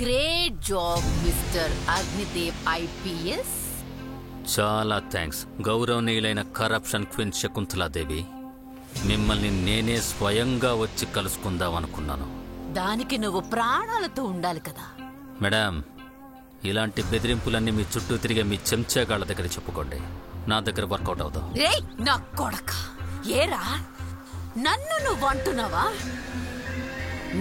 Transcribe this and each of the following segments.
Great job mister Agnidev IPS. చాలా thanks గౌరవనీయులైన corruption queen Shakuntala Devi. మిమ్మల్ని నేనే స్వయంగా వచ్చి కలుసుకుందాం అనుకున్నాను. దానికి నువ్వు ప్రాణాలతో ఉండాలి కదా. మేడం, ఇలాంటి బెదిరింపులన్నీ మీ చుట్టూ తిరిగే మీ చెంచాగాళ్ళ దగ్గర చెప్పుకోండి. నా దగ్గర వర్కౌట్ అవుతాం. రేయ్ నా కొడక, ఏరా నన్ను నువ్వు అంటున్నావా?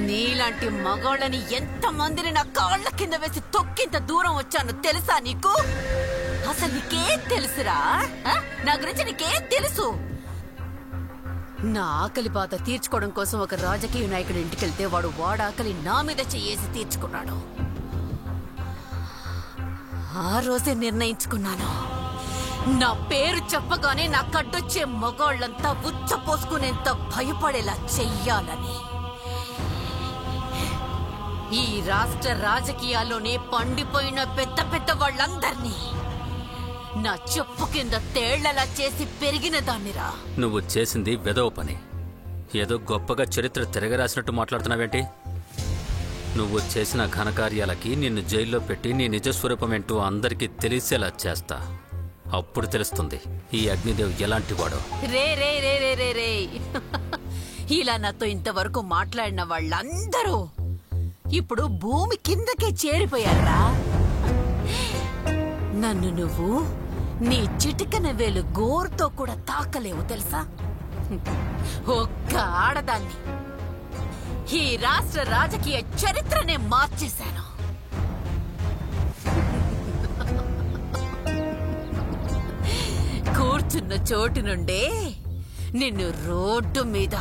నీలాంటి మగాళ్ళని ఎంతమందిని నా కాళ్ళ కింద వేసి తొక్కింత దూరం వచ్చాను తెలుసా నీకు? అసలు నీకేం తెలుసురా? నా గురించి నీకేం తెలుసు? నా ఆకలి బాధ తీర్చుకోవడం కోసం ఒక రాజకీయ నాయకుడి ఇంటికెళ్తే వాడు వాడాకలి నా మీద చేసి తీర్చుకున్నాడు. ఆ రోజే నిర్ణయించుకున్నాను, నా పేరు చెప్పగానే నా కడ్డొచ్చే మగాళ్ళంతా ఉచ్చ పోసుకునేంత భయపడేలా చెయ్యాలని. ఈ రాష్ట్ర రాజకీయాల్లోనే పండిపోయిన పెద్ద పెద్ద వాళ్ళందర్నీ నా చెప్పు కింద తేళ్లలా చేసి పెరిగిన దాన్నిరా. నువ్వు చేసింది వెదవ పని. ఏదో గొప్పగా చరిత్ర తిరగరాసినట్టు మాట్లాడుతున్నావేంటి? నువ్వు చేసిన ఘనకార్యాలకి నిన్ను జైల్లో పెట్టి నీ నిజస్వరూపమేంటో అందరికీ తెలిసేలా చేస్తా. అప్పుడు తెలుస్తుంది ఈ అగ్నిదేవ్ ఎలాంటి వాడో. రే రే రే రే రే రే ఇలా నాతో ఇంతవరకు మాట్లాడిన వాళ్ళందరూ ఇప్పుడు భూమి కిందకే చేరిపోయారా? నన్ను నువ్వు నీ చిటికన వేలు గోరుతో కూడా తాకలేవు తెలుసా? ఒక్క ఆడదాన్ని ఈ రాష్ట్ర రాజకీయ చరిత్రనే మార్చేశాను. కూర్చున్న చోటు నుండే నిన్ను రోడ్డు మీద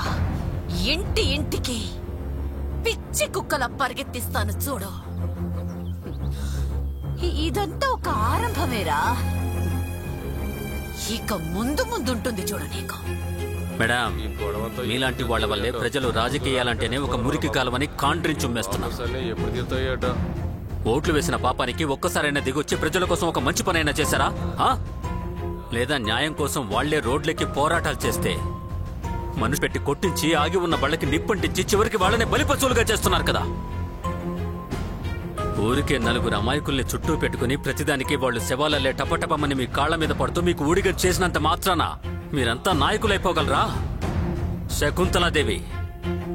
ఇంటి ఇంటికి పిచ్చి కుక్కలా పరిగెత్తిస్తాను చూడు. ఇదంతా ఒక ఆరంభమేరా, ఇక ముందు ముందుంటుంది చూడు నీకు. మేడం, మీలాంటి వాళ్ల వల్లే ప్రజలు రాజకీయాలంటేనే ఒక మురికి కాలమని కాండ్రించుమ్మేస్తున్నారు. ఓట్లు వేసిన పాపానికి ఒక్కసారైనా దిగొచ్చి ప్రజల కోసం ఒక మంచి పనైనా చేశారా? లేదా న్యాయం కోసం వాళ్లే రోడ్లెక్కి పోరాటాలు చేస్తే మనిషి పెట్టి కొట్టించి ఆగి ఉన్న బళ్ళకి నిప్పంటించి చివరికి వాళ్ళనే బలిపశువులుగా చేస్తున్నారు కదా. ఊరికే నలుగురు అమాయకుల్ని చుట్టూ పెట్టుకుని ప్రతిదానికి వాళ్ళు శవాలల్లే టపటపమని మీ కాళ్ల మీద పడుతూ మీకు ఊడిగం చేసినంత మాత్రాన మీరంతా నాయకులైపోగలరా? శకుంతలాదేవి,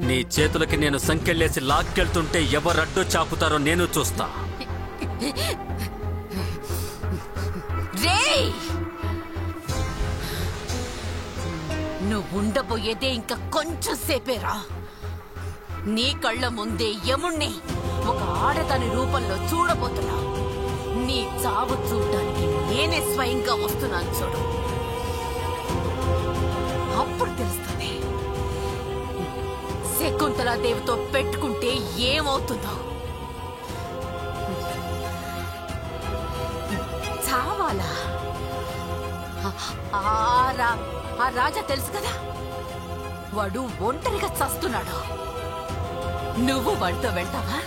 నీ చేతులకి నేను సంకెళ్ళేసి లాక్కెళ్తుంటే ఎవరడ్డో చాపుతారో నేను చూస్తా. నువ్వుండబోయేదే ఇంకా కొంచెం సేపేరా. నీ కళ్ళ ముందే యముణ్ణి ఒక ఆడదాని రూపంలో చూడబోతున్నా. నీ చావు చూడటానికి నేనే స్వయంగా వస్తున్నాను చూడు. అప్పుడు తెలుస్తుంది శకుంతలాదేవితో పెట్టుకుంటే ఏమవుతుందో. చావాలా? ఆ రాజా తెలుసు కదా, వాడు ఒంటరిగా చస్తున్నాడు. నువ్వు వాడితో వెళ్తావా?